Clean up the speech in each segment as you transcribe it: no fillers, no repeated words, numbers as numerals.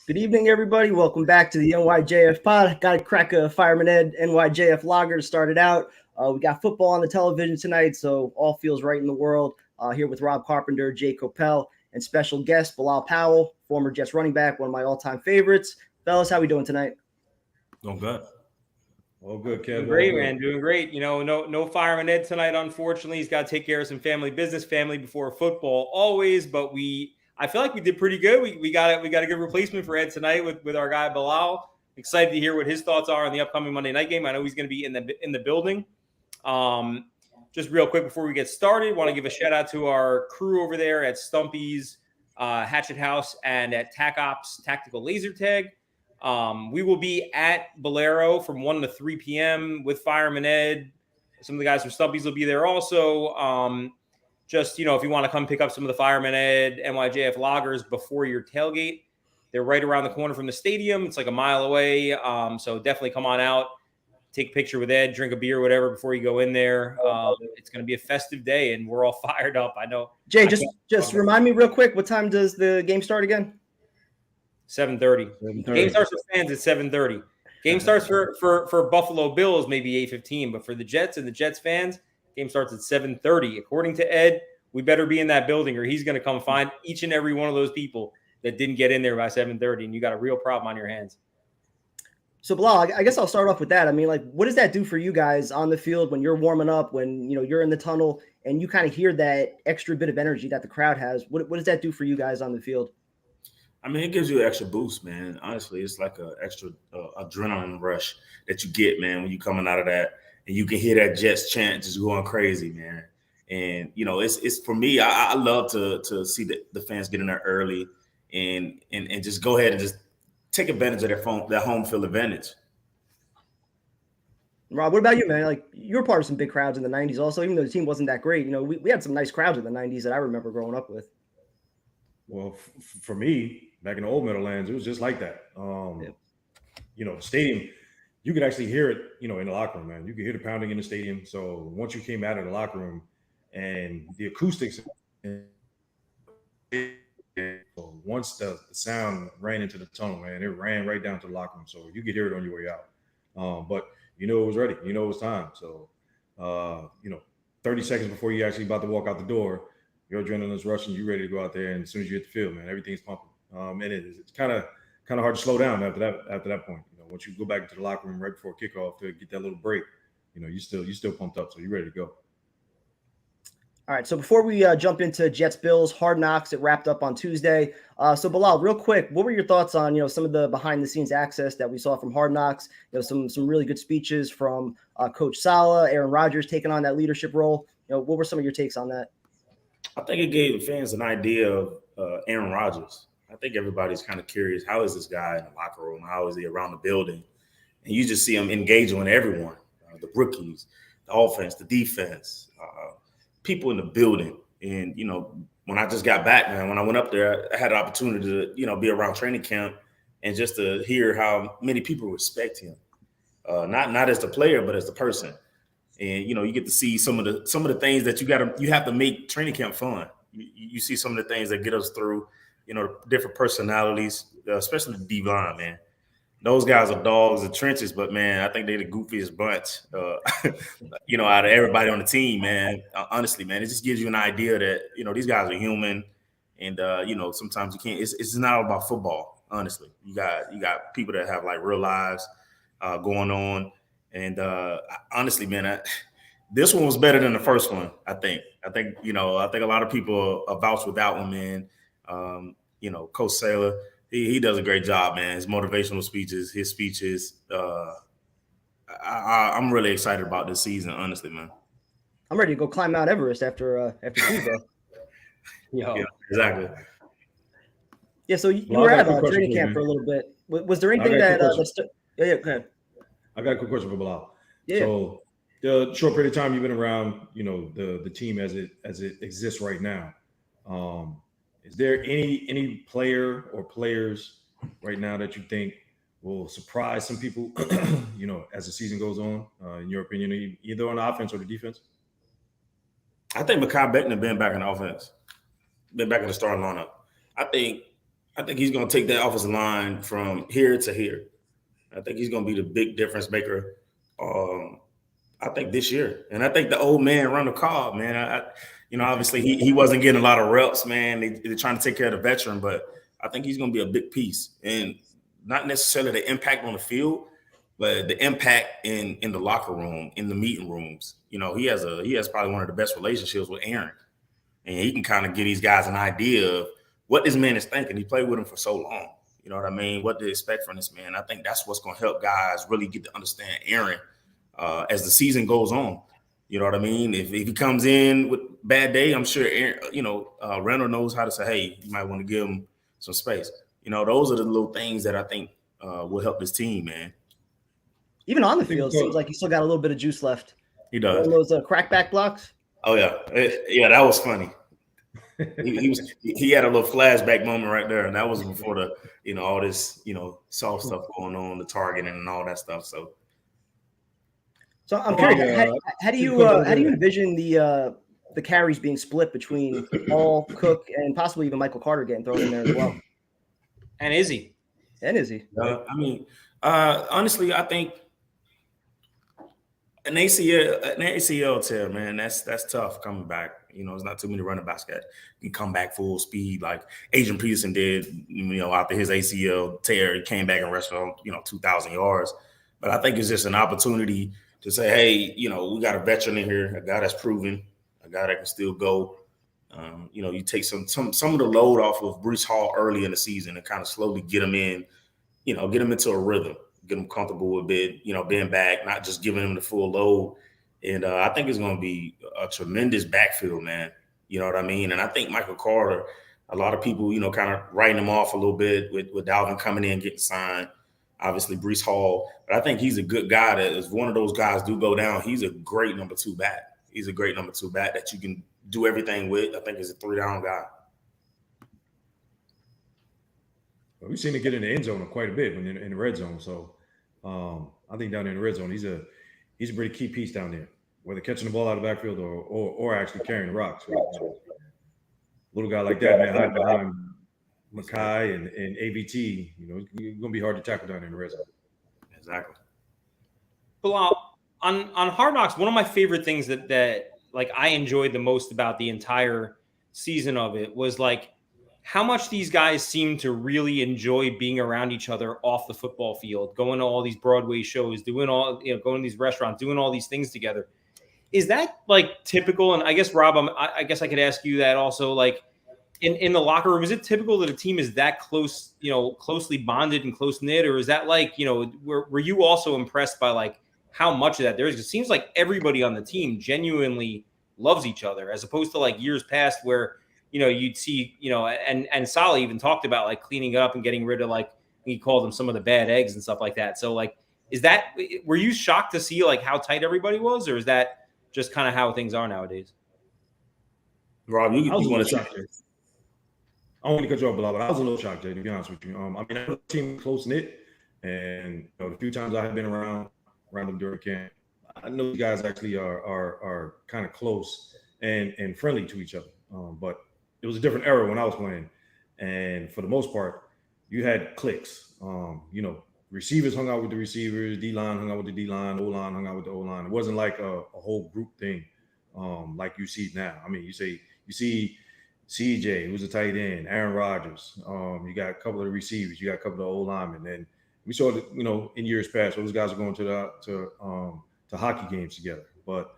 Good evening, everybody. Welcome back to the NYJF pod. Got to crack a Fireman Ed NYJF lager to start it out. We got football on the television tonight, so all feels right in the world. Here with Rob Carpenter, Jay Coppell, and special guest Bilal Powell, former Jets running back, one of my all-time favorites. Fellas, how we doing tonight? Doing good. All good, Kev. Doing great, man. Doing great. You know, no Fireman Ed tonight, unfortunately. He's got to take care of some family business, family before football always, but I feel like we did pretty good. We got a good replacement for Ed tonight with our guy Bilal. Excited to hear what his thoughts are on the upcoming Monday night game. I know he's going to be in the building. Just real quick before we get started, want to give a shout out to our crew over there at Stumpy's, Hatchet House, and at TACOPS Tactical Laser Tag. We will be at Bolero from 1 to 3 p.m. with Fireman Ed. Some of the guys from Stumpy's will be there also. Just, if you want to come pick up some of the Fireman Ed NYJF lagers before your tailgate, they're right around the corner from the stadium. It's like a mile away. So definitely come on out, take a picture with Ed, drink a beer, whatever, before you go in there. It's going to be a festive day, and we're all fired up. I know. Jay, just remind me real quick, what time does the game start again? 7:30. Game starts for fans at 7:30. Game starts for Buffalo Bills, maybe 8:15, but for the Jets and the Jets fans, game starts at 7:30. According to Ed, we better be in that building or he's going to come find each and every one of those people that didn't get in there by 7:30, and you got a real problem on your hands. So, Bilal, I guess I'll start off with that. I mean, what does that do for you guys on the field when you're warming up, when, you're in the tunnel and you kind of hear that extra bit of energy that the crowd has? What does that do for you guys on the field? I mean, it gives you an extra boost, man. Honestly, it's like an extra adrenaline rush that you get, man, when you're coming out of that. And you can hear that Jets chant just going crazy, man. And, it's for me, I love to see the fans get in there early and just go ahead and just take advantage of their home field advantage. Rob, what about you, man? You were part of some big crowds in the 90s also, even though the team wasn't that great. We had some nice crowds in the 90s that I remember growing up with. Well, for me, back in the old Meadowlands, it was just like that. The stadium, you could actually hear it, in the locker room, man. You could hear the pounding in the stadium. So once you came out of the locker room and the acoustics, once the sound ran into the tunnel, man, it ran right down to the locker room. So you could hear it on your way out. But it was ready. It was time. So, 30 seconds before you actually about to walk out the door, your adrenaline's rushing, you're ready to go out there. And as soon as you hit the field, man, everything's pumping. And it's kind of hard to slow down after that point. Once you go back into the locker room right before kickoff to get that little break, you still pumped up, so you're ready to go. All right, so before we jump into Jets Bills Hard Knocks, it wrapped up on Tuesday. So Bilal, real quick, what were your thoughts on some of the behind the scenes access that we saw from Hard Knocks? Some really good speeches from Coach Saleh, Aaron Rodgers taking on that leadership role. What were some of your takes on that? I think it gave fans an idea of Aaron Rodgers. I think everybody's kind of curious, how is this guy in the locker room? How is he around the building? And you just see him engaging with everyone, the rookies, the offense, the defense, people in the building. And, when I just got back, man, when I went up there, I had an opportunity to, be around training camp and just to hear how many people respect him, not as the player, but as the person. And, you get to see some of the things that you have to make training camp fun. You see some of the things that get us through, different personalities, especially the D-line, man. Those guys are dogs in trenches, but, man, I think they're the goofiest bunch, out of everybody on the team, man. Honestly, man, it just gives you an idea that, these guys are human. And, sometimes you can't – it's not all about football, honestly. You got people that have, real lives going on. And, honestly, man, this one was better than the first one, I think. I think a lot of people vouch with that one, man. Coach Saleh, he does a great job, man. His motivational speeches, his speeches. I'm really excited about this season, honestly, man. I'm ready to go climb Mount Everest after Tuesday. Yeah, exactly. Yeah, so you were at training camp for a little bit. Was there anything that yeah, go ahead. I got a quick question for Bilal. Yeah. So the short period of time you've been around, the team as it exists right now, is there any player or players right now that you think will surprise some people, as the season goes on, in your opinion, either on the offense or the defense? I think Mekhi Becton been back in the offense, been back in the starting lineup. I think I think he's going to take that offensive line from here to here. I think he's going to be the big difference maker. I think this year, and I think the old man Randall Cobb, man. Obviously he wasn't getting a lot of reps, man. They're trying to take care of the veteran, but I think he's going to be a big piece, and not necessarily the impact on the field, but the impact in the locker room, in the meeting rooms. He has probably one of the best relationships with Aaron, and he can kind of give these guys an idea of what this man is thinking. He played with him for so long. You know what I mean? What to expect from this man. I think that's what's going to help guys really get to understand Aaron as the season goes on. You know what I mean? If he comes in with bad day, I'm sure Aaron, Randall knows how to say, hey, you might want to give him some space. Those are the little things that I think will help this team, man. Even on the field, seems like he still got a little bit of juice left. He does. Those crackback blocks. Oh yeah, that was funny. He had a little flashback moment right there, and that was before the all this soft stuff going on, the targeting and all that stuff. So I'm curious, how do you envision the carries being split between Paul, Cook, and possibly even Michael Carter getting thrown in there as well? And Izzy. Honestly, I think an ACL tear, man, that's tough coming back. There's not too many running backs that can come back full speed like Adrian Peterson did. After his ACL tear, he came back and rushed for 2,000 yards. But I think it's just an opportunity to say, hey, we got a veteran in here, a guy that's proven, a guy that can still go. You take some of the load off of Breece Hall early in the season and kind of slowly get him in, get him into a rhythm, get him comfortable with being back, not just giving him the full load. And I think it's going to be a tremendous backfield, man. You know what I mean? And I think Michael Carter, a lot of people, kind of writing him off a little bit with Dalvin coming in, getting signed. Obviously, Breece Hall. But I think he's a good guy that is one of those guys do go down. He's a great number 2 back. He's a great number 2 back that you can do everything with. I think he's a 3-down guy. Well, we've seen him get in the end zone quite a bit in the red zone. So I think down there in the red zone, he's a pretty key piece down there, whether catching the ball out of the backfield or actually carrying the rocks. So, little guy like that, man, hiding behind Makai and AVT, it's going to be hard to tackle down there in the red zone. Exactly. Bilal, on Hard Knocks, one of my favorite things that like I enjoyed the most about the entire season of it was like how much these guys seem to really enjoy being around each other off the football field, going to all these Broadway shows, doing all, going to these restaurants, doing all these things together. Is that like typical? And I guess, Rob, I guess I could ask you that also, like in the locker room, is it typical that a team is that close, closely bonded and close knit? Or is that like, were you also impressed by like how much of that there is? It seems like everybody on the team genuinely loves each other, as opposed to like years past where, you'd see, and Saleh even talked about like cleaning up and getting rid of, like, he called them some of the bad eggs and stuff like that. So like, were you shocked to see like how tight everybody was, or is that just kind of how things are nowadays? Rob, you want to shock there. I want to cut you off, Bilal, but I was a little shocked, Jay, to be honest with you. The team close knit, and the few times I have been around them during camp, I know you guys actually are kind of close and friendly to each other. But it was a different era when I was playing, and for the most part, you had cliques. Receivers hung out with the receivers, D-line hung out with the D-line, O-line hung out with the O-line. It wasn't like a whole group thing like you see now. I mean, you see CJ, who's a tight end, Aaron Rodgers. You got a couple of the receivers, you got a couple of O-linemen. And we saw that, in years past, those guys are going to hockey games together. But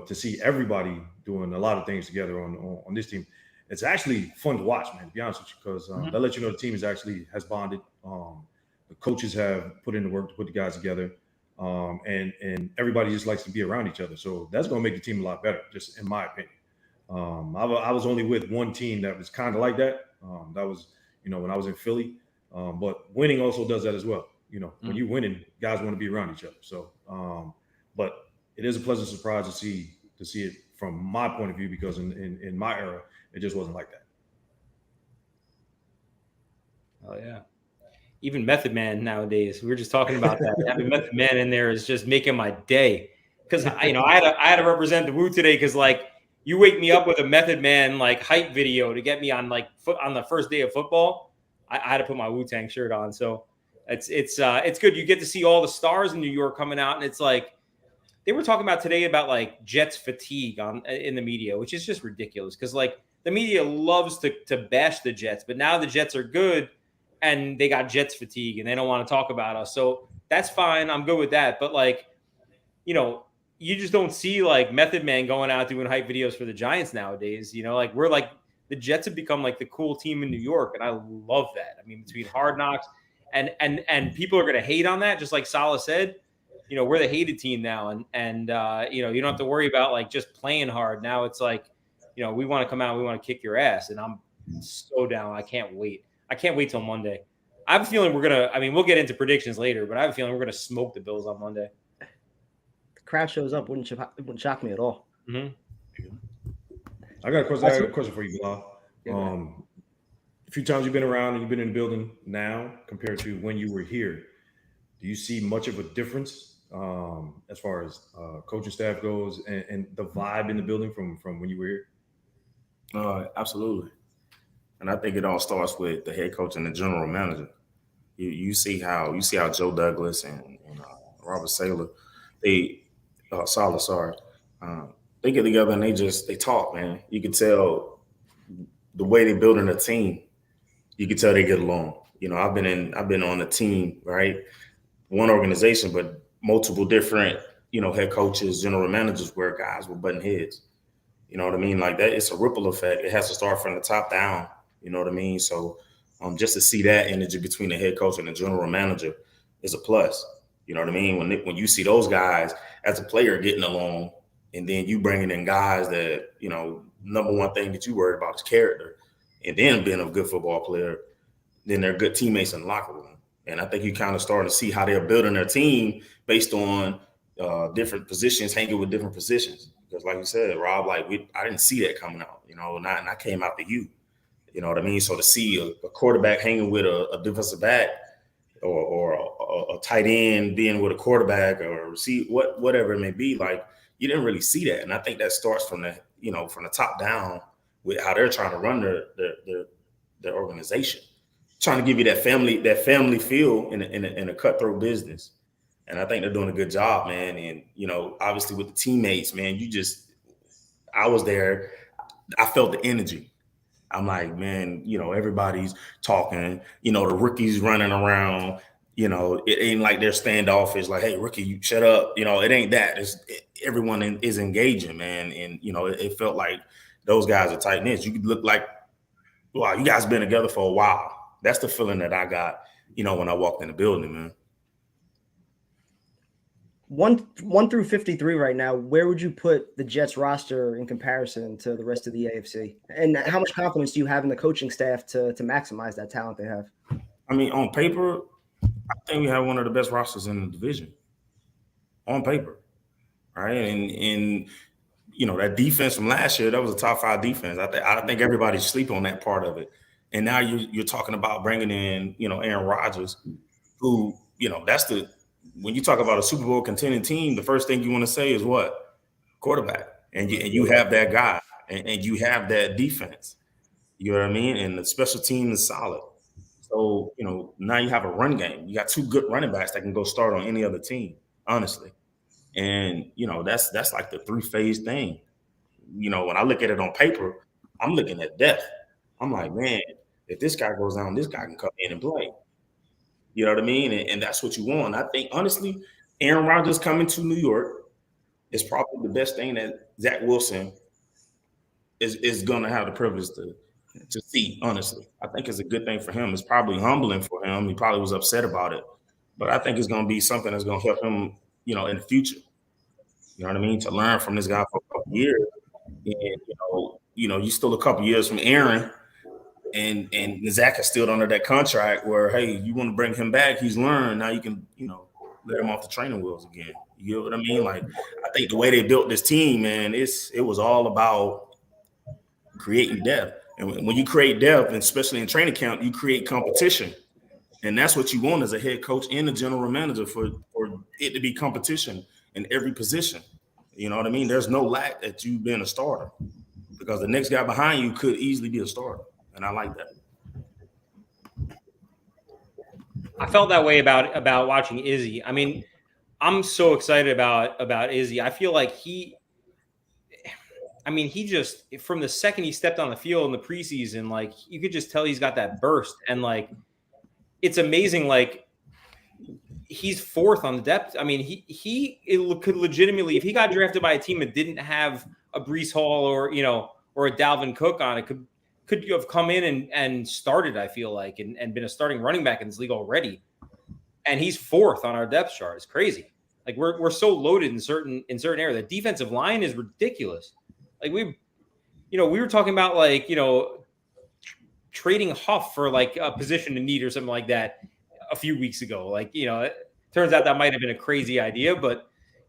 to see everybody doing a lot of things together on this team, it's actually fun to watch, man, to be honest with you, because that lets you know the team has bonded. The coaches have put in the work to put the guys together, and everybody just likes to be around each other. So that's going to make the team a lot better, just in my opinion. I was only with one team that was kind of like that. That was, when I was in Philly. But winning also does that as well. When you're winning, guys want to be around each other. So, but it is a pleasant surprise to see it from my point of view, because in my era, it just wasn't like that. Oh yeah. Even Method Man nowadays, we were just talking about that. Having Method Man in there is just making my day. Because I had to represent the Woo today, because like you wake me up with a Method Man like hype video to get me on like on the first day of football. I had to put my Wu-Tang shirt on. So it's good. You get to see all the stars in New York coming out, and it's like they were talking about today about like Jets fatigue in the media, which is just ridiculous because like the media loves to bash the Jets, but now the Jets are good and they got Jets fatigue and they don't want to talk about us. So that's fine. I'm good with that. But like, you just don't see like Method Man going out doing hype videos for the Giants nowadays. Like we're like the Jets have become like the cool team in New York, and I love that. I mean, between Hard Knocks and people are going to hate on that, just like Salah said. We're the hated team now, and you don't have to worry about like just playing hard. Now it's like, we want to come out, we want to kick your ass, and I'm so down. I can't wait. I can't wait till Monday. I have a feeling we'll get into predictions later, but I have a feeling we're gonna smoke the Bills on Monday. Crowd shows up, wouldn't shock me at all. Mm-hmm. I got a question for you, Bilal. A few times you've been around and you've been in the building now compared to when you were here, do you see much of a difference as far as coaching staff goes and the vibe in the building from when you were here? Absolutely. And I think it all starts with the head coach and the general manager. You see how Joe Douglas and Robert Saleh, they get together and they talk, man. You can tell the way they're building a team. You can tell they get along. I've been on a team, right? One organization, but multiple different, head coaches, general managers where guys were butting heads. You know what I mean? Like that, it's a ripple effect. It has to start from the top down. You know what I mean? So just to see that energy between the head coach and the general manager is a plus. You know what I mean? When you see those guys as a player getting along, and then you bringing in guys that, number one thing that you worry about is character, and then being a good football player, then they're good teammates in the locker room. And I think you kind of starting to see how they're building their team based on different positions, hanging with different positions. Because like you said, Rob, I didn't see that coming out, and I came out to you. You know what I mean? So to see a quarterback hanging with a defensive back or a tight end being with a quarterback or receive whatever it may be, like you didn't really see that. And I think that starts from the top down with how they're trying to run their organization, trying to give you that family feel in a cutthroat business. And I think they're doing a good job, man. And, obviously with the teammates, man, I was there. I felt the energy. I'm like, man, everybody's talking, the rookies running around, it ain't like they're standoffish, like, hey, rookie, you shut up. It ain't that. Everyone is engaging, man. And, it felt like those guys are tight knit. You could look like, wow, you guys been together for a while. That's the feeling that I got, when I walked in the building, man. 1 through 53 right now, where would you put the Jets roster in comparison to the rest of the AFC? And how much confidence do you have in the coaching staff to maximize that talent they have? I mean, on paper, I think we have one of the best rosters in the division. On paper, right? And that defense from last year, that was a top 5 defense. I think everybody's sleeping on that part of it. And now you're talking about bringing in, Aaron Rodgers, who, when you talk about a Super Bowl contending team, the first thing you want to say is what? Quarterback. And you have that guy and you have that defense. You know what I mean? And the special team is solid. So, now you have a run game. You got 2 good running backs that can go start on any other team, honestly. And, that's like the 3-phase thing. When I look at it on paper, I'm looking at depth. I'm like, man, if this guy goes down, this guy can come in and play. You know what I mean? And that's what you want. I think, honestly, Aaron Rodgers coming to New York is probably the best thing that Zach Wilson is going to have the privilege to see, honestly. I think it's a good thing for him. It's probably humbling for him. He probably was upset about it. But I think it's going to be something that's going to help him, in the future. You know what I mean? To learn from this guy for a couple years. And, you still a couple years from Aaron. And Zach is still under that contract where, hey, you want to bring him back, he's learned. Now you can, let him off the training wheels again. You know what I mean? Like, I think the way they built this team, man, it was all about creating depth. And when you create depth, and especially in training camp, you create competition. And that's what you want as a head coach and a general manager for it to be competition in every position. You know what I mean? There's no lack that you've been a starter because the next guy behind you could easily be a starter. And I like that. I felt that way about watching Izzy. I mean, I'm so excited about Izzy. I feel like he just from the second he stepped on the field in the preseason, like you could just tell he's got that burst, and like it's amazing. Like he's fourth on the depth. I mean, it could legitimately, if he got drafted by a team that didn't have a Breece Hall or a Dalvin Cook on it, could you have come in and started, I feel like, and been a starting running back in this league already. And he's fourth on our depth chart. It's crazy. Like we're so loaded in certain areas. The defensive line is ridiculous. Like we were talking about like, trading Huff for like a position in need or something like that a few weeks ago. Like, it turns out that might have been a crazy idea, but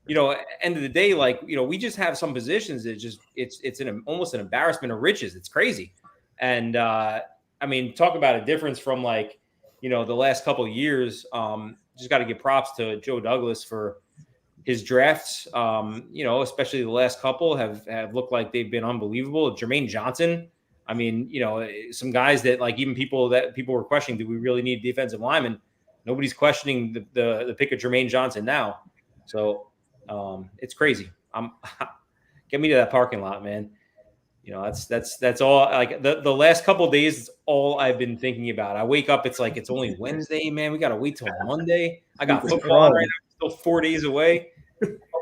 end of the day, like, we just have some positions that it's almost an embarrassment of riches. It's crazy. And I mean, talk about a difference from like, the last couple of years. Just got to give props to Joe Douglas for his drafts. Especially the last couple have looked like they've been unbelievable. Jermaine Johnson. I mean, some guys that like even people were questioning, do we really need a defensive lineman? Nobody's questioning the pick of Jermaine Johnson now. So it's crazy. Get me to that parking lot, man. That's all. Like the last couple of days, it's all I've been thinking about. I wake up, it's like it's only Wednesday, man. We gotta wait till Monday. I got football on right now. Still 4 days away.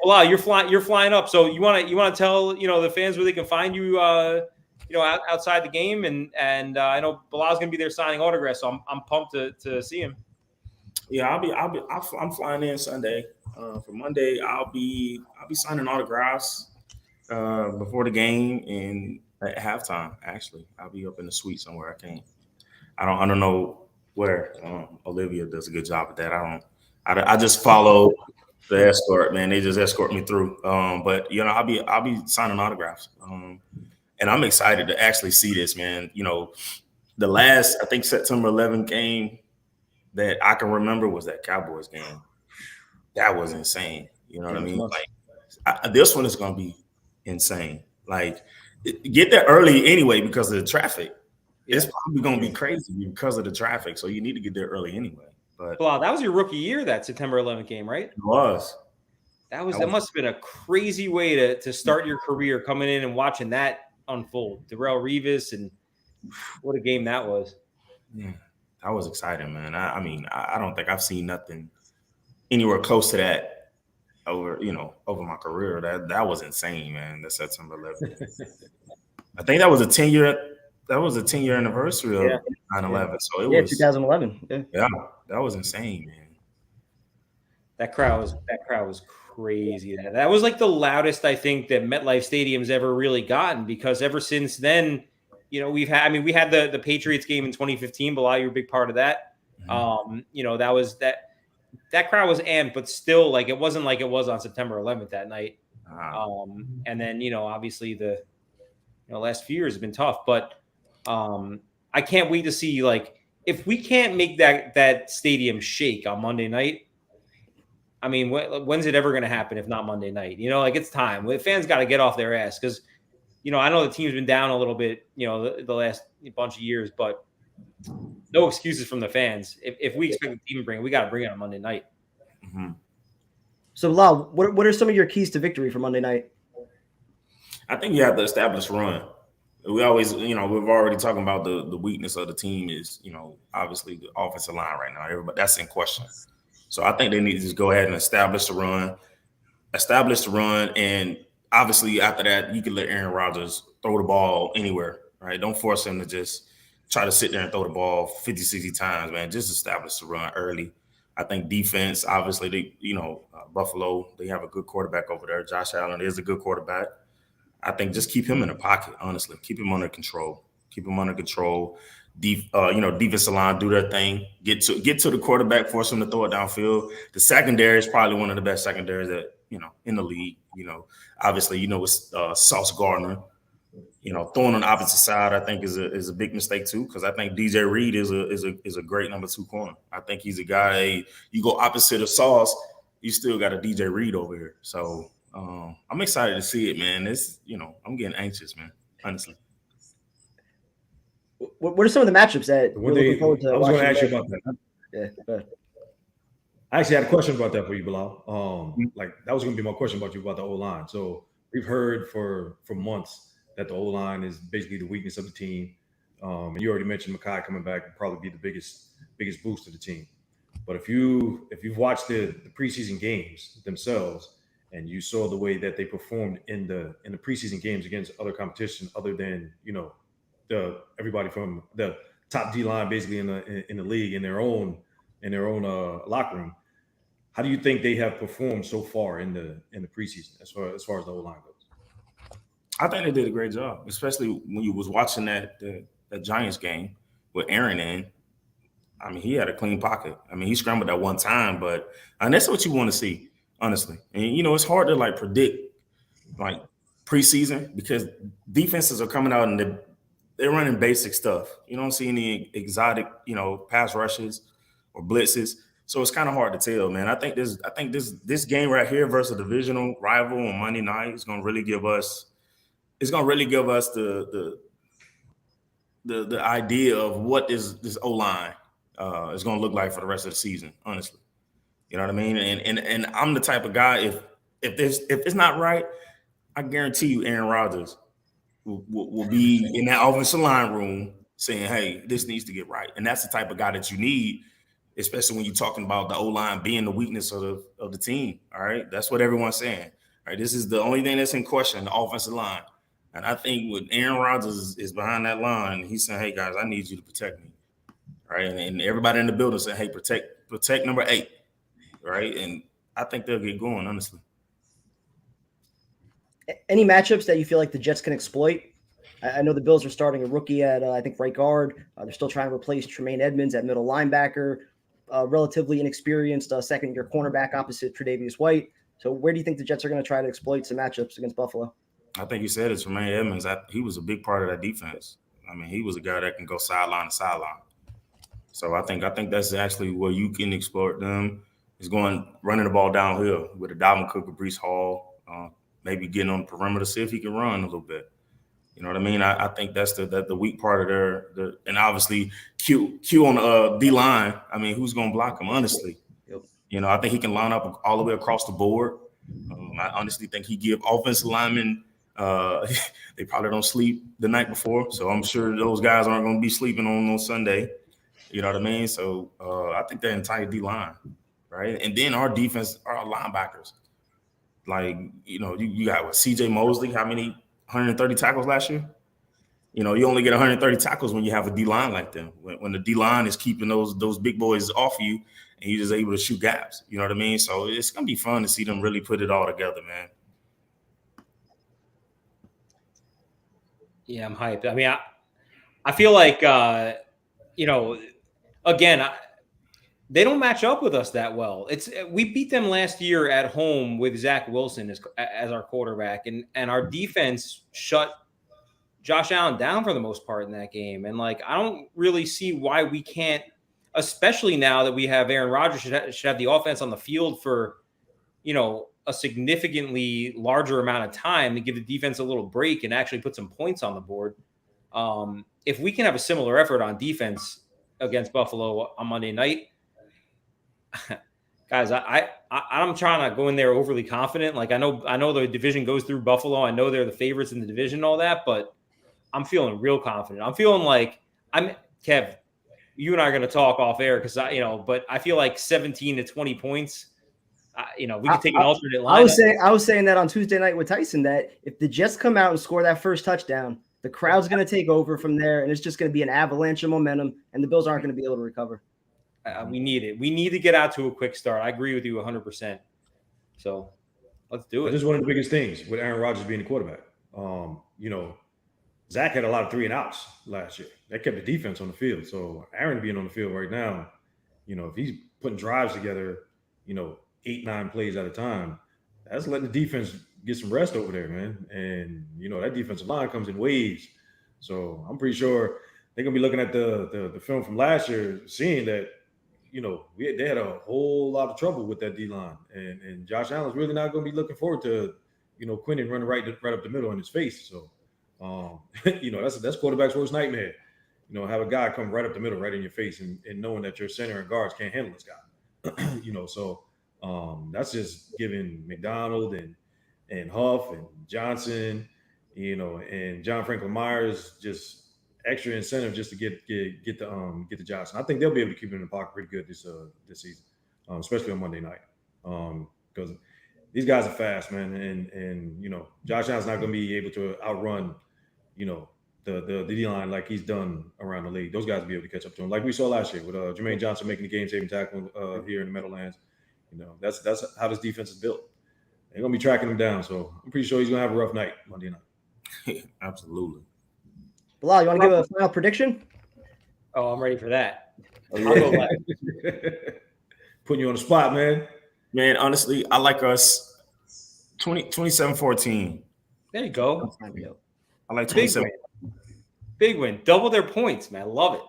Bilal, you're flying up. So you want to tell the fans where they can find you outside the game, and I know Bilal's gonna be there signing autographs, so I'm pumped to see him. Yeah, I'm flying in Sunday. For Monday, I'll be signing autographs before the game and at halftime. Actually, I'll be up in the suite somewhere. I don't know where. Olivia does a good job at that. I just follow the escort, man. They just escort me through. But I'll be signing autographs. And I'm excited to actually see this, man. The last, I think, September 11th game that I can remember was that Cowboys game. That was insane. You know what I mean? Like, this one is going to be insane. Like, get there early anyway because of the traffic. Yeah. It's probably going to be crazy because of the traffic. So you need to get there early anyway. But wow, that was your rookie year, that September 11th game, right? It was. That must have been a crazy way to start your career, coming in and watching that unfold. Darrelle Revis, and what a game that was. Yeah, that was exciting, man. I mean, I don't think I've seen nothing anywhere close to that over my career. That was insane, man. That September 11th. I think that was a 10-year anniversary of 9/11. So it was 2011. Yeah, that was insane, man. That crowd was crazy. That was like the loudest I think that MetLife Stadium's ever really gotten, because ever since then, we had the Patriots game in 2015. Bilal, you're a big part of that. Mm-hmm. That was that crowd was amped, but still, like, it wasn't like it was on September 11th that night. And then obviously the last few years have been tough, but I can't wait to see, like, if we can't make that stadium shake on Monday night. I mean, when's it ever going to happen if not Monday night? Like, it's time. The fans got to get off their ass because, I know the team's been down a little bit, the last bunch of years, but no excuses from the fans. If we expect the team to bring it, we got to bring it on Monday night. Mm-hmm. So, Bilal, what are some of your keys to victory for Monday night? I think you have to establish run. We always, we've already talking about the weakness of the team is, obviously the offensive line right now. Everybody, that's in question. So I think they need to just go ahead and establish the run, and obviously after that, you can let Aaron Rodgers throw the ball anywhere, right? Don't force him to just try to sit there and throw the ball 50, 60 times, man. Just establish the run early. I think defense, obviously, they, Buffalo, they have a good quarterback over there. Josh Allen is a good quarterback. I think just keep him in the pocket, honestly. Keep him under control. Defensive line, do their thing. Get to the quarterback, force him to throw it downfield. The secondary is probably one of the best secondaries that, in the league. Obviously, with Sauce Gardner, throwing on the opposite side, I think is a big mistake too, because I think DJ Reed is a great number 2 corner. I think he's a guy, you go opposite of Sauce, you still got a DJ Reed over here. So I'm excited to see it, man. It's, I'm getting anxious, man, honestly. What are some of the matchups that we're looking forward to? I was going to ask you about that. Yeah. But I actually had a question about that for you, Bilal. Like that was going to be my question about you about the O-line. So we've heard for months that the O-line is basically the weakness of the team. And you already mentioned Mekhi coming back would probably be the biggest boost to the team. But if you've watched the preseason games themselves and you saw the way that they performed in the preseason games against other competition, other than everybody from the top D line basically in the league in their own locker room. How do you think they have performed so far in the preseason as far as the O-line goes? I think they did a great job, especially when you was watching that Giants game with Aaron in. I mean, he had a clean pocket. I mean, he scrambled at one time, and that's what you want to see, honestly. And it's hard to like predict like preseason because defenses are coming out and they're running basic stuff. You don't see any exotic, pass rushes or blitzes. So it's kind of hard to tell, man. I think this game right here versus a divisional rival on Monday night is going to really give us. It's going to really give us the idea of what is this O-line is going to look like for the rest of the season. Honestly, you know what I mean. And I'm the type of guy if it's not right, I guarantee you, Aaron Rodgers will be in that offensive line room saying, "Hey, this needs to get right." And that's the type of guy that you need. Especially when you're talking about the O-line being the weakness of the team. All right. That's what everyone's saying. All right. This is the only thing that's in question, the offensive line. And I think when Aaron Rodgers is behind that line, he's saying, "Hey guys, I need you to protect me." All right. And everybody in the building saying, "Hey, protect number 8." Right. And I think they'll get going, honestly. Any matchups that you feel like the Jets can exploit? I know the Bills are starting a rookie at, I think, right guard. They're still trying to replace Tremaine Edmonds at middle linebacker. Relatively inexperienced second-year cornerback opposite Tre'Davious White. So where do you think the Jets are going to try to exploit some matchups against Buffalo? I think you said it's Tremaine Edmonds. He was a big part of that defense. I mean, he was a guy that can go sideline to sideline. So I think that's actually where you can exploit them is running the ball downhill with a Dalvin Cook or Breece Hall, maybe getting on the perimeter, see if he can run a little bit. You know what I mean? I think that's the weak part of their and obviously Q on the D line. I mean, who's going to block him? Honestly, Yep. I think he can line up all the way across the board. I honestly think he give offensive linemen. They probably don't sleep the night before, so I'm sure those guys aren't going to be sleeping on Sunday. You know what I mean? So I think their entire D line, right, and then our defense, our linebackers. Like you got CJ Mosley. How many? 130 tackles last year. You only get 130 tackles when you have a D line like them. When the D line is keeping those big boys off you, and you're just able to shoot gaps. You know what I mean? So it's gonna be fun to see them really put it all together, man. Yeah, I'm hyped. I mean, I feel like again, they don't match up with us that well. We beat them last year at home with Zach Wilson as our quarterback, and our defense shut Josh Allen down for the most part in that game. And I don't really see why we can't, especially now that we have Aaron Rodgers should have the offense on the field for a significantly larger amount of time to give the defense a little break and actually put some points on the board. If we can have a similar effort on defense against Buffalo on Monday night. Guys, I'm trying to go in there overly confident. I know the division goes through Buffalo. I know they're the favorites in the division and all that, but I'm feeling real confident. I'm feeling like Kev, you and I are going to talk off air because but I feel like 17 to 20 points. We could take an alternate line. I was saying that on Tuesday night with Tyson that if the Jets come out and score that first touchdown, the crowd's going to take over from there, and it's just going to be an avalanche of momentum, and the Bills aren't going to be able to recover. We need it. We need to get out to a quick start. I agree with you 100%. So let's do it. This is one of the biggest things with Aaron Rodgers being the quarterback. Zach had a lot of 3-and-outs last year. That kept the defense on the field. So Aaron being on the field right now, if he's putting drives together, 8-9 plays at a time, that's letting the defense get some rest over there, man. And that defensive line comes in waves. So I'm pretty sure they're gonna be looking at the film from last year, seeing that they had a whole lot of trouble with that D line, and Josh Allen's really not going to be looking forward to Quinnen running right up the middle in his face. So that's quarterback's worst nightmare. have a guy come right up the middle, right in your face, and knowing that your center and guards can't handle this guy. So that's just giving McDonald and Huff and Johnson, and John Franklin Myers just extra incentive just to get the Johnson. I think they'll be able to keep him in the pocket pretty good this season, especially on Monday night, because these guys are fast, man, and Josh Allen's not going to be able to outrun, the D-line like he's done around the league. Those guys will be able to catch up to him, like we saw last year with Jermaine Johnson making the game-saving tackle here in the Meadowlands. That's how this defense is built. They're going to be tracking him down, so I'm pretty sure he's going to have a rough night Monday night. Absolutely. Bilal, you want to give a final prediction? Oh, I'm ready for that. Oh, I'll go left. Putting you on the spot, man. Man, honestly, I like us 27-14. There you go. I like Big 27. win. Big win. Double their points, man. Love it.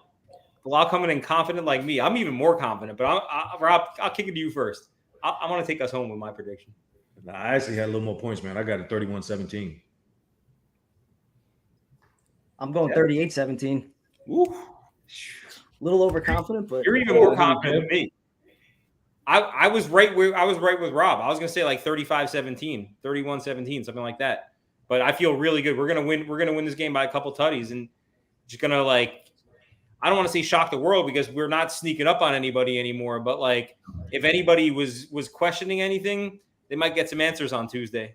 Bilal coming in confident like me. I'm even more confident, but Rob, I'll kick it to you first. I want to take us home with my prediction. Nah, I actually had a little more points, man. I got it 31-17. I'm going 38-17. Ooh. A little overconfident, but You're even more confident than me. I was right with Rob. I was gonna say like 35-17, 31-17, something like that. But I feel really good. We're gonna win this game by a couple tutties, and just gonna I don't want to say shock the world because we're not sneaking up on anybody anymore. But if anybody was questioning anything, they might get some answers on Tuesday.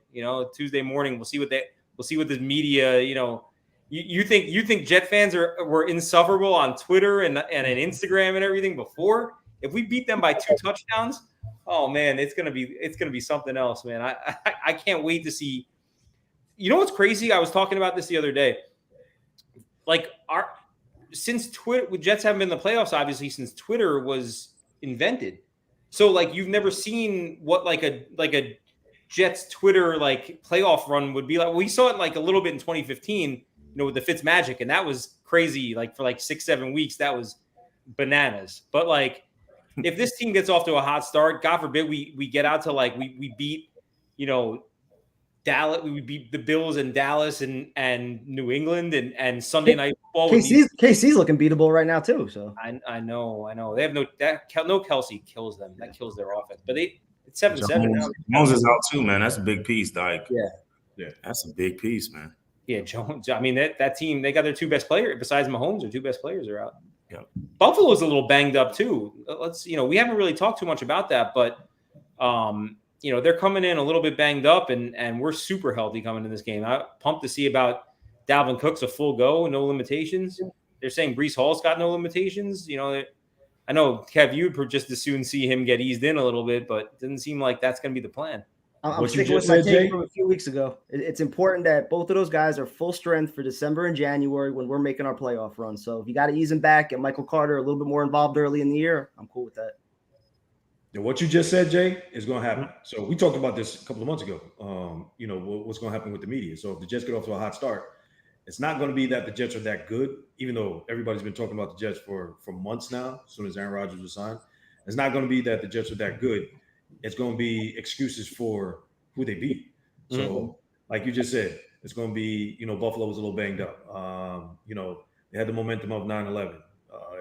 Tuesday morning, we'll see what the media. You think Jet fans were insufferable on Twitter and Instagram and everything before? If we beat them by 2 touchdowns, oh man, it's gonna be something else, man. I can't wait to see. You know what's crazy? I was talking about this the other day. Since Twitter, Jets haven't been in the playoffs, obviously, since Twitter was invented. So you've never seen what a Jets Twitter playoff run would be like. We saw it a little bit in 2015, with the Fitz Magic, and that was crazy. For 6-7 weeks, that was bananas. But if this team gets off to a hot start, God forbid we get out to we beat Dallas, we beat the Bills in Dallas and New England and Sunday night football. KC's looking beatable right now too. So I know they have no Kelsey kills them. That kills their offense. But it's 7-7 now. Jones is out too, man. That's a big piece, Dyke. Yeah, that's a big piece, man. Yeah, Jones. I mean that team, they got their 2 best players besides Mahomes. Their 2 best players are out. Yeah. Buffalo's a little banged up too. We haven't really talked too much about that, but they're coming in a little bit banged up, and we're super healthy coming in this game. I'm pumped to see about Dalvin Cook's a full go, no limitations. They're saying Breece Hall's got no limitations. I know, Kev, you'd just as soon see him get eased in a little bit, but it doesn't seem like that's going to be the plan. I'm sticking with my take from a few weeks ago. It's important that both of those guys are full strength for December and January when we're making our playoff run. So if you got to ease him back, get Michael Carter a little bit more involved early in the year, I'm cool with that. And what you just said, Jay, is going to happen. So we talked about this a couple of months ago. What's going to happen with the media. So if the Jets get off to a hot start, it's not going to be that the Jets are that good, even though everybody's been talking about the Jets for months now, as soon as Aaron Rodgers was signed. It's not going to be that the Jets are that good. It's going to be excuses for who they beat. So, like you just said, it's going to be, Buffalo was a little banged up. They had the momentum of 9-11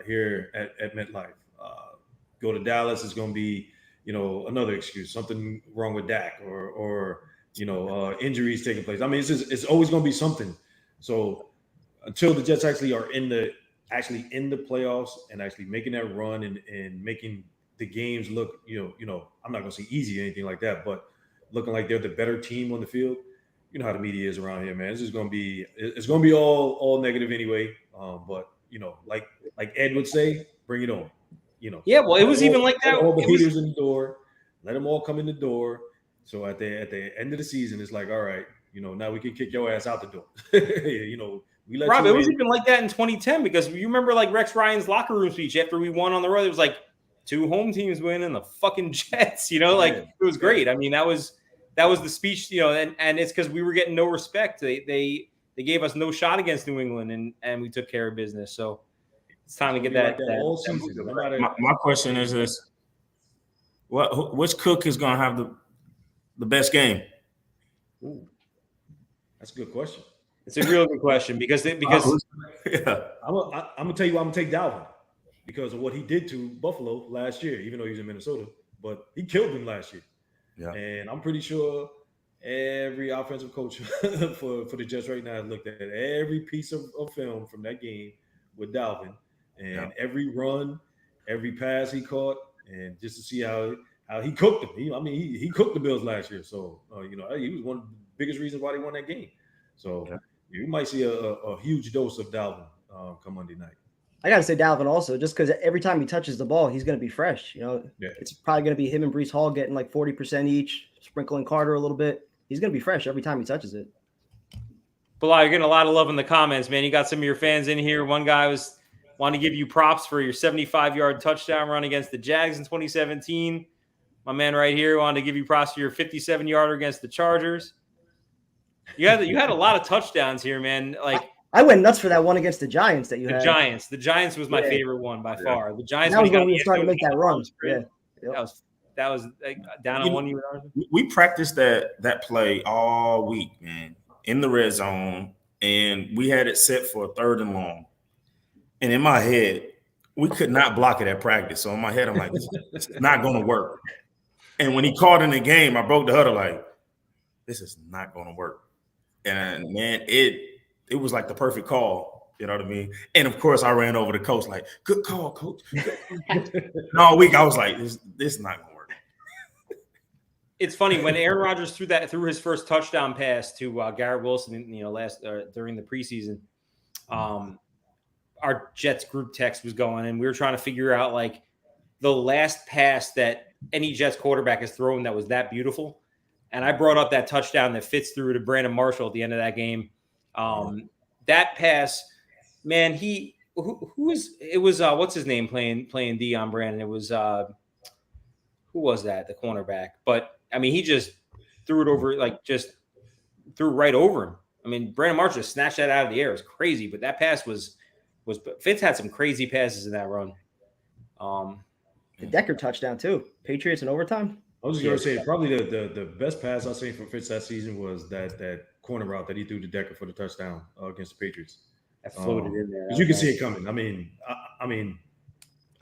here at MetLife. Go to Dallas, it's going to be, another excuse, something wrong with Dak or injuries taking place. I mean, it's always going to be something. So until the Jets actually are in the playoffs and actually making that run and making the games look, I'm not going to say easy or anything like that, but looking like they're the better team on the field. You know how the media is around here, man. It's going to be all negative anyway. But like Ed would say, bring it on. Yeah, well, it was even like that. All the haters in the door, let them all come in the door. So at the end of the season, it's like, all right, now we can kick your ass out the door. We let Rob, it was even like that in 2010 because you remember Rex Ryan's locker room speech after we won on the road. It was 2 home teams win and the fucking Jets. It was great. I mean, that was the speech. And it's because we were getting no respect. They gave us no shot against New England, and we took care of business. So. It's time to get that whole season. My question is this: which cook is going to have the best game? Ooh, that's a good question. It's a real good question because I'm gonna tell you why I'm gonna take Dalvin because of what he did to Buffalo last year, even though he was in Minnesota. But he killed them last year. Yeah. And I'm pretty sure every offensive coach for the Jets right now looked at every piece of film from that game with Dalvin and every run, every pass he caught, and just to see how he cooked them. He cooked the Bills last year. So, he was one of the biggest reasons why they won that game. So you might see a huge dose of Dalvin come Monday night. I got to say Dalvin also, just because every time he touches the ball, he's going to be fresh. It's probably going to be him and Breece Hall getting like 40% each, sprinkling Carter a little bit. He's going to be fresh every time he touches it. Bilal, you're getting a lot of love in the comments, man. You got some of your fans in here. One guy wanting to give you props for your 75-yard touchdown run against the Jags in 2017. My man right here wanted to give you props for your 57-yarder against the Chargers. You had a lot of touchdowns here, man. Like I went nuts for that one against the Giants that you had. The Giants was my favorite one by far. The Giants. That was when we were starting to make that run. Yeah. Yep. That was like down on 1 year. We practiced that play all week, man, in the red zone, and we had it set for a 3rd and long. And in my head, we could not block it at practice. So in my head, I'm like, this is not going to work. And when he called in the game, I broke the huddle like, this is not going to work. And man, it was like the perfect call. You know what I mean? And of course, I ran over to coach like, good call, coach. And all week, I was like, this is not going to work. It's funny when Aaron Rodgers threw his first touchdown pass to Garrett Wilson, during the preseason. Our Jets group text was going, and we were trying to figure out like the last pass that any Jets quarterback has thrown that was that beautiful. And I brought up that touchdown that Fitz threw to Brandon Marshall at the end of that game. That pass, man, it was what's his name playing D on Brandon? It was who was that? The cornerback. But I mean, he just threw it over, threw right over him. I mean, Brandon Marshall just snatched that out of the air. It was crazy, but that pass was Fitz had some crazy passes in that run. The Decker touchdown too. Patriots in overtime. I was just going to say probably the best pass I've seen from Fitz that season was that corner route that he threw to Decker for the touchdown against the Patriots. That floated in there. You can see it coming. I mean,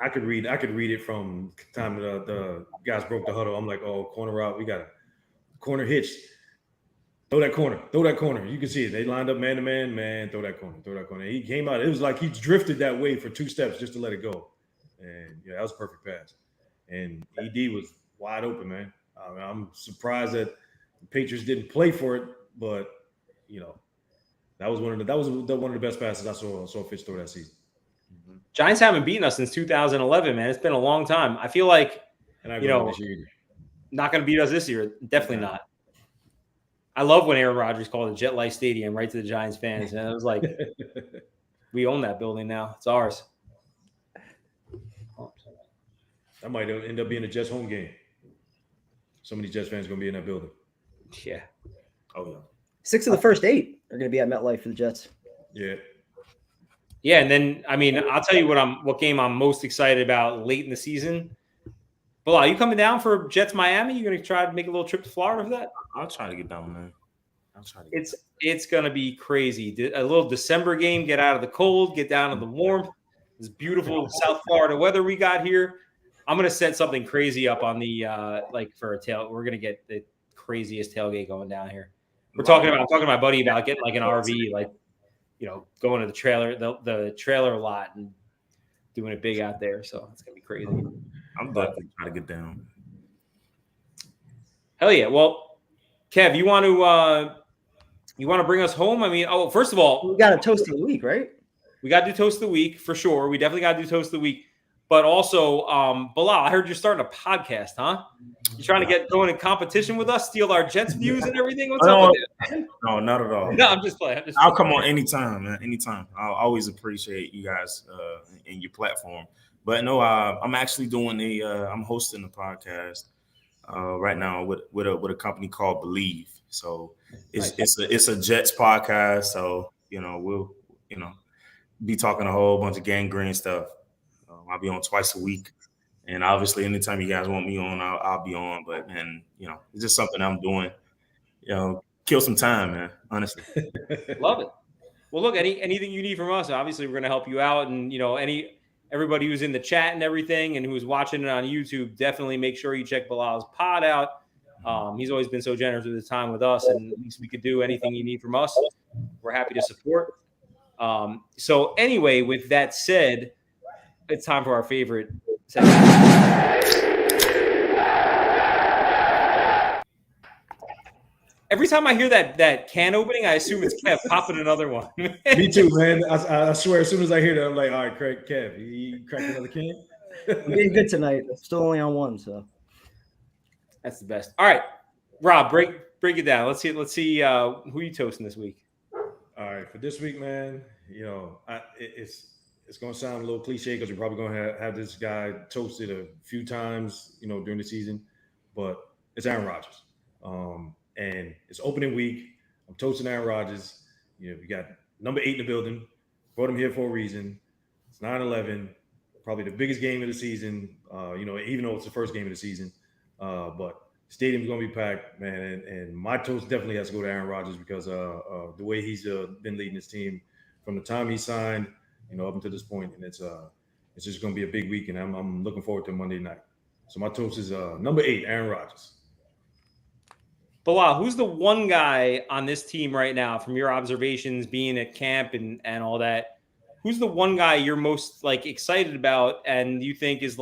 I could read it from the time the guys broke the huddle. I'm like, oh, corner route, we got a corner hitch. Throw that corner. You can see it. They lined up man to man, throw that corner. He came out. It was like he drifted that way for 2 steps just to let it go. And that was a perfect pass. And ED was wide open, man. I'm surprised that the Patriots didn't play for it, but that was one of the best passes I saw Fitz throw that season. Giants haven't beaten us since 2011, man. It's been a long time. I feel like not going to beat us this year. Definitely not. I love when Aaron Rodgers called it MetLife Stadium right to the Giants fans, and it was like, we own that building now. It's ours. That might end up being a Jets home game. So many Jets fans are going to be in that building. Yeah. Oh, yeah. 6 of the first 8 are going to be at MetLife for the Jets. Yeah. Yeah, and then, I mean, I'll tell you what game I'm most excited about late in the season. Bilal, are you coming down for Jets Miami? You going to try to make a little trip to Florida for that? I'll try to get down there. It's going to be crazy. A little December game, get out of the cold, get down to the warmth. This beautiful South Florida weather we got here. I'm going to set something crazy up on the for a tail. We're going to get the craziest tailgate going down here. I'm talking to my buddy about getting like an RV, going to the trailer lot and doing it big out there. So it's going to be crazy. I'm definitely trying to get down. Hell yeah. Well, Kev, you want to bring us home? I mean, first of all, we got a toast of the week, right? We got to do toast of the week for sure. We definitely got to do toast of the week. But also, Bilal, I heard you're starting a podcast, huh? You trying to get going in competition with us, steal our Jets views and everything? What's up with it? No, not at all. No, I'm just playing. I'll come on anytime, man. Anytime. I'll always appreciate you guys and your platform. But no, I'm actually doing I'm hosting a podcast right now with a company called Believe. So it's a Jets podcast. So we'll be talking a whole bunch of gangrene stuff. I'll be on twice a week, and obviously, anytime you guys want me on, I'll be on. But it's just something I'm doing. kill some time, man. Honestly. Love it. Well, look, anything you need from us, obviously we're going to help you out. And, everybody who's in the chat and everything and who's watching it on YouTube, definitely make sure you check Bilal's pod out. He's always been so generous with his time with us, and at least we could do anything you need from us. We're happy to support. So anyway, with that said, it's time for our favorite segment. Every time I hear that can opening, I assume it's Kev popping another one. Me too, man. I swear, as soon as I hear that, I'm like, all right, Kev, you cracked another can? I'm getting good tonight. I'm still only on one, so that's the best. All right, Rob, break it down. Let's see who you toasting this week. All right, for this week, man, it's going to sound a little cliche because we're probably going to have this guy toasted a few times, during the season, but it's Aaron Rodgers. And it's opening week. I'm toasting Aaron Rodgers. We got number 8 in the building. Brought him here for a reason. It's 9/11, probably the biggest game of the season. Even though it's the first game of the season, but stadium's gonna be packed, man. And my toast definitely has to go to Aaron Rodgers because the way he's been leading his team from the time he signed, up until this point, and it's just gonna be a big week, and I'm looking forward to Monday night. So my toast is number 8, Aaron Rodgers. Bilal, who's the one guy on this team right now, from your observations, being at camp and all that? Who's the one guy you're most excited about, and you think is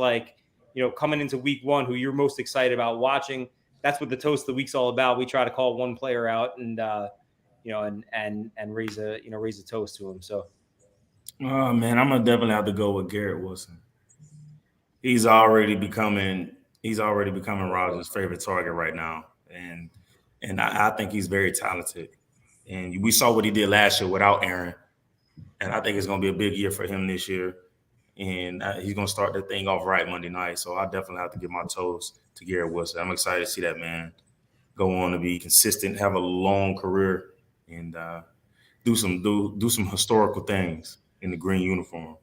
coming into week 1, who you're most excited about watching? That's what the toast of the week's all about. We try to call one player out and raise a toast to him. So, oh man, I'm gonna definitely have to go with Garrett Wilson. He's already becoming Rodgers' favorite target right now, and I think he's very talented. And we saw what he did last year without Aaron. And I think it's going to be a big year for him this year. And he's going to start the thing off right Monday night. So I definitely have to give my toast to Garrett Wilson. I'm excited to see that man go on to be consistent, have a long career, and do some historical things in the green uniform.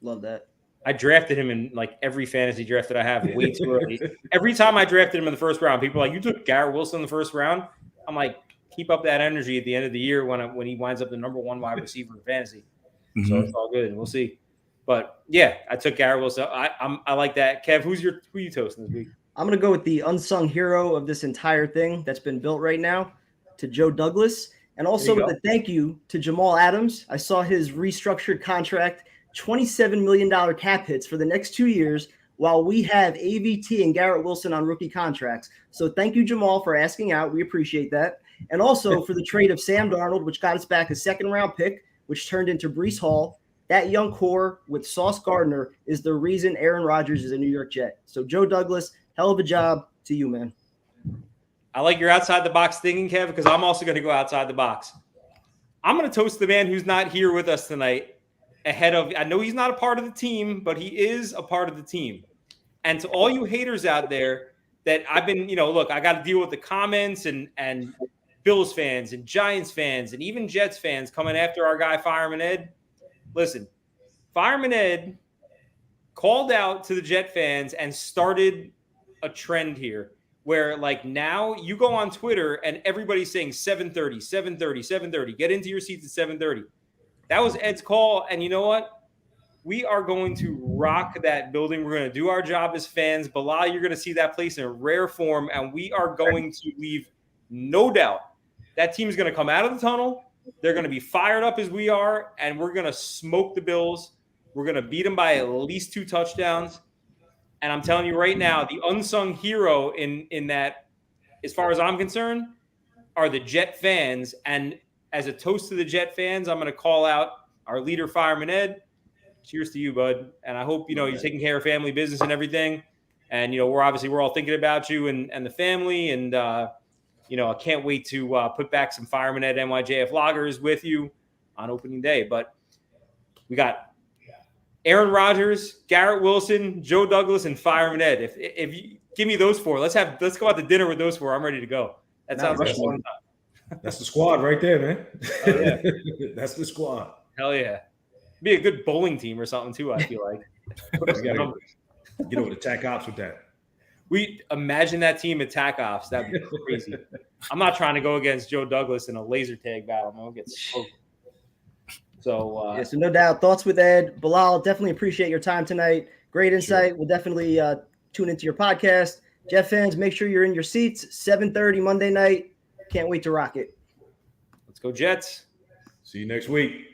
love that. I drafted him in every fantasy draft that I have way too early. Every time I drafted him in the first round, people are like, you took Garrett Wilson in the first round? I'm like, keep up that energy at the end of the year when he winds up the number 1 wide receiver in fantasy. Mm-hmm. So it's all good. We'll see. But yeah, I took Garrett Wilson. I like that. Kev, who you toasting this week? I'm going to go with the unsung hero of this entire thing that's been built right now, to Joe Douglas. And also with a thank you to Jamal Adams. I saw his restructured contract, $27 million cap hits for the next 2 years, while we have AVT and Garrett Wilson on rookie contracts. So thank you, Jamal, for asking out. We appreciate that. And also for the trade of Sam Darnold, which got us back a 2nd-round pick, which turned into Breece Hall. That young core with Sauce Gardner is the reason Aaron Rodgers is a New York Jet. So Joe Douglas, hell of a job to you, man. I like your outside the box thinking, Kev, because I'm also going to go outside the box. I'm going to toast the man who's not here with us tonight. I know he's not a part of the team, but he is a part of the team. And to all you haters out there that I've been, look, I got to deal with the comments and Bills fans and Giants fans and even Jets fans coming after our guy Fireman Ed. Listen, Fireman Ed called out to the Jet fans and started a trend here where now you go on Twitter and everybody's saying 7:30, 7:30, 7:30. Get into your seats at 7:30. That was Ed's call, and you know what? We are going to rock that building. We're going to do our job as fans. Bilal, you're going to see that place in rare form, and we are going to leave no doubt. That team is going to come out of the tunnel. They're going to be fired up as we are, and we're going to smoke the Bills. We're going to beat them by at least 2 touchdowns. And I'm telling you right now, the unsung hero in that, as far as I'm concerned, are the Jet fans. And as a toast to the Jet fans, I'm going to call out our leader, Fireman Ed. Cheers to you, bud. And I hope, you're taking care of family business and everything. And, we're all thinking about you and the family. And, I can't wait to put back some Fireman Ed NYJF loggers with you on opening day. But we got Aaron Rodgers, Garrett Wilson, Joe Douglas, and Fireman Ed. If you give me those 4, let's go out to dinner with those 4. I'm ready to go. That sounds like fun. That's the squad right there, man. Oh, yeah. That's the squad. Hell yeah. Be a good bowling team or something too, I feel like. You gotta get over the TACOPS with that. We imagine that team at TACOPS. That'd be crazy. I'm not trying to go against Joe Douglas in a laser tag battle. Man, we'll get smoked. So, so no doubt. Thoughts with Ed. Bilal, definitely appreciate your time tonight. Great insight. Sure. We'll definitely tune into your podcast. Jet fans, make sure you're in your seats. 7:30 Monday night. Can't wait to rock it. Let's go Jets. See you next week.